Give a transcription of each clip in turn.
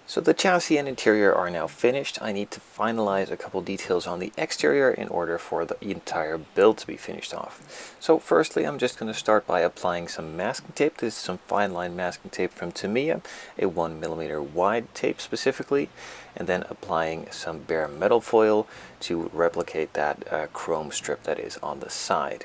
So the chassis and interior are now finished. I need to finalize a couple details on the exterior in order for the entire build to be finished off. So firstly, I'm just going to start by applying some masking tape. This is some fine line masking tape from Tamiya, a 1mm wide tape specifically, and then applying some bare metal foil to replicate that chrome strip that is on the side.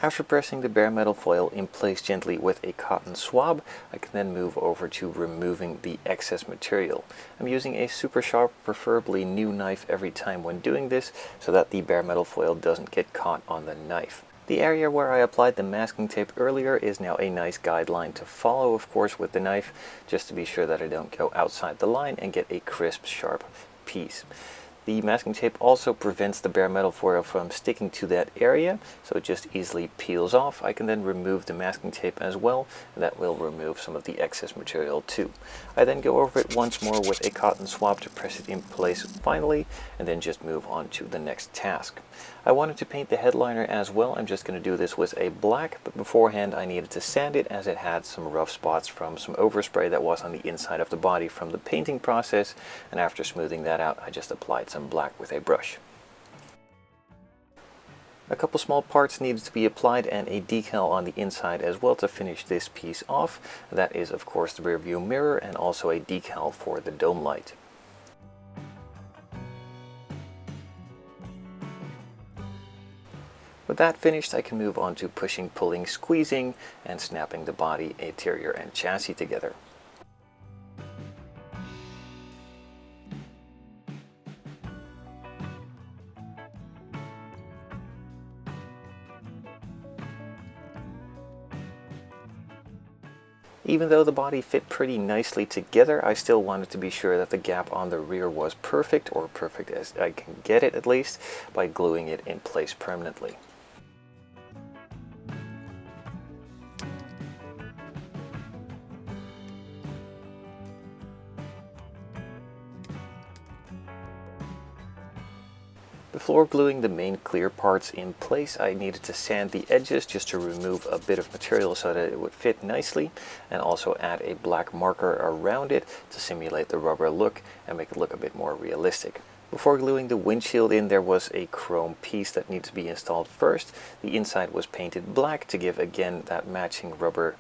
After pressing the bare metal foil in place gently with a cotton swab, I can then move over to removing the excess material. I'm using a super sharp, preferably new knife every time when doing this, so that the bare metal foil doesn't get caught on the knife. The area where I applied the masking tape earlier is now a nice guideline to follow, of course, with the knife, just to be sure that I don't go outside the line and get a crisp, sharp piece. The masking tape also prevents the bare metal foil from sticking to that area, so it just easily peels off. I can then remove the masking tape as well, and that will remove some of the excess material too. I then go over it once more with a cotton swab to press it in place finally, and then just move on to the next task. I wanted to paint the headliner as well. I'm just going to do this with a black, but beforehand I needed to sand it as it had some rough spots from some overspray that was on the inside of the body from the painting process, and after smoothing that out I just applied some black with a brush. A couple small parts needed to be applied and a decal on the inside as well to finish this piece off. That is of course the rear view mirror and also a decal for the dome light. With that finished, I can move on to pushing, pulling, squeezing, and snapping the body, interior, and chassis together. Even though the body fit pretty nicely together, I still wanted to be sure that the gap on the rear was perfect, or perfect as I can get it at least, by gluing it in place permanently. Before gluing the main clear parts in place, I needed to sand the edges just to remove a bit of material so that it would fit nicely, and also add a black marker around it to simulate the rubber look and make it look a bit more realistic. Before gluing the windshield in, there was a chrome piece that needed to be installed first. The inside was painted black to give again that matching rubber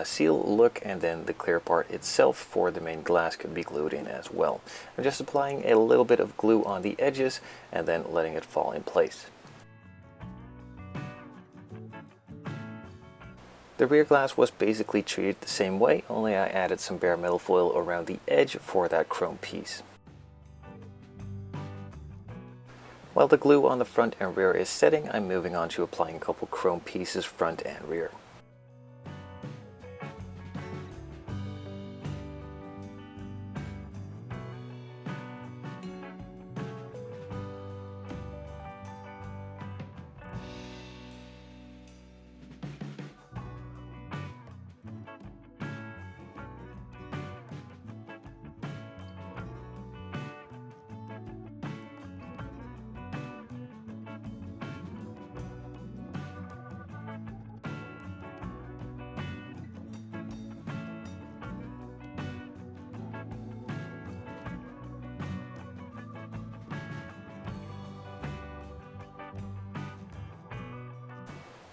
seal look, and then the clear part itself for the main glass could be glued in as well. I'm just applying a little bit of glue on the edges and then letting it fall in place. The rear glass was basically treated the same way, only I added some bare metal foil around the edge for that chrome piece. While the glue on the front and rear is setting, I'm moving on to applying a couple chrome pieces front and rear.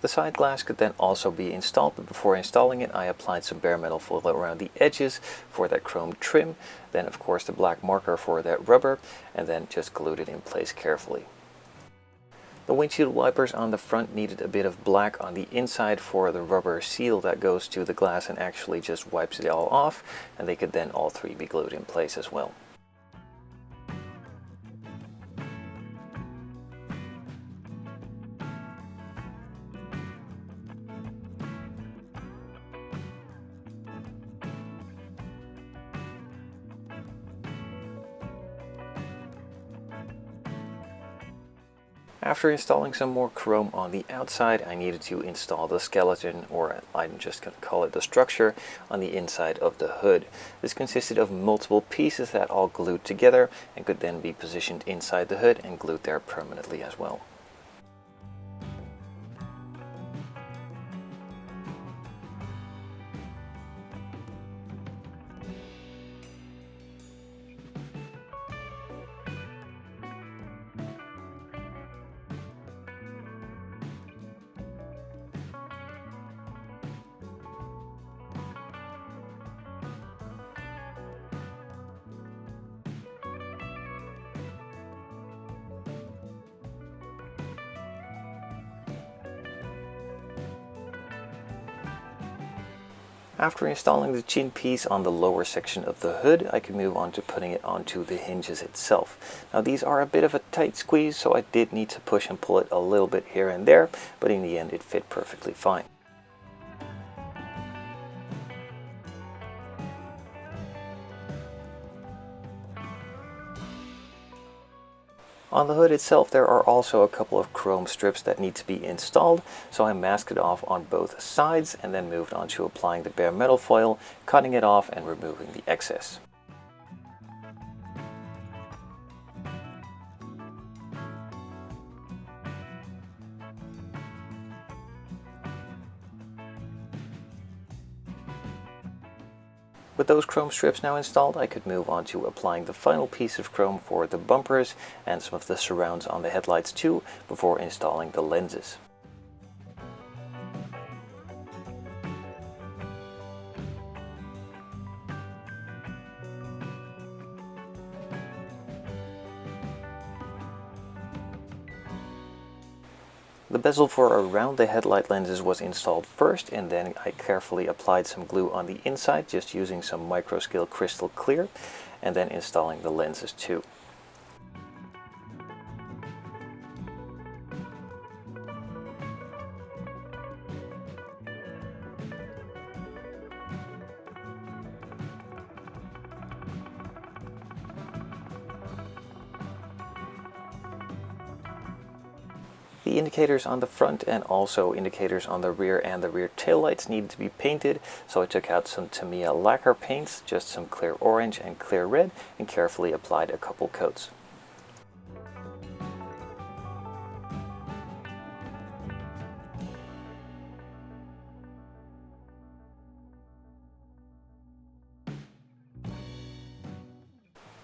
The side glass could then also be installed, but before installing it I applied some bare metal foil around the edges for that chrome trim, then of course the black marker for that rubber, and then just glued it in place carefully. The windshield wipers on the front needed a bit of black on the inside for the rubber seal that goes to the glass and actually just wipes it all off, and they could then all three be glued in place as well. After installing some more chrome on the outside, I needed to install the skeleton, or I'm just going to call it the structure, on the inside of the hood. This consisted of multiple pieces that all glued together and could then be positioned inside the hood and glued there permanently as well. After installing the chin piece on the lower section of the hood, I could move on to putting it onto the hinges itself. Now these are a bit of a tight squeeze, so I did need to push and pull it a little bit here and there, but in the end it fit perfectly fine. On the hood itself, there are also a couple of chrome strips that need to be installed, so I masked it off on both sides and then moved on to applying the bare metal foil, cutting it off and removing the excess. With those chrome strips now installed, I could move on to applying the final piece of chrome for the bumpers and some of the surrounds on the headlights too, before installing the lenses. The bezel for around the headlight lenses was installed first, and then I carefully applied some glue on the inside, just using some micro scale crystal clear, and then installing the lenses too. The indicators on the front and also indicators on the rear and the rear taillights needed to be painted, so I took out some Tamiya lacquer paints, just some clear orange and clear red, and carefully applied a couple coats.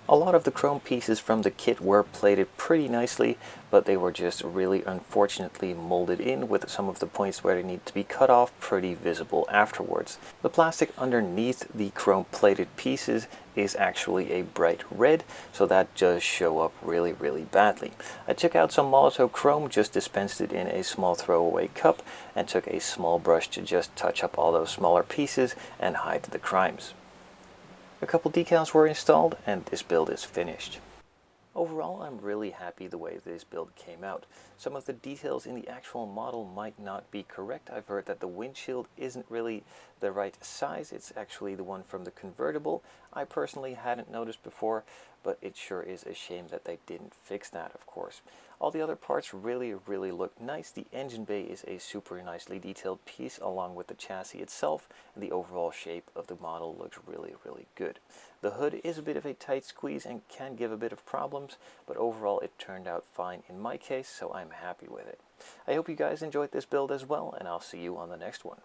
A lot of the chrome pieces from the kit were plated pretty nicely, but they were just really unfortunately molded in, with some of the points where they need to be cut off pretty visible afterwards. The plastic underneath the chrome plated pieces is actually a bright red, so that does show up really badly. I took out some Molotov chrome, just dispensed it in a small throwaway cup, and took a small brush to just touch up all those smaller pieces and hide the crimes. A couple decals were installed and this build is finished. Overall, I'm really happy the way this build came out. Some of the details in the actual model might not be correct. I've heard that the windshield isn't really the right size. It's actually the one from the convertible. I personally hadn't noticed before, but it sure is a shame that they didn't fix that, of course. All the other parts really look nice. The engine bay is a super nicely detailed piece, along with the chassis itself, and the overall shape of the model looks really good. The hood is a bit of a tight squeeze and can give a bit of problems, but overall it turned out fine in my case, so I'm happy with it. I hope you guys enjoyed this build as well, and I'll see you on the next one.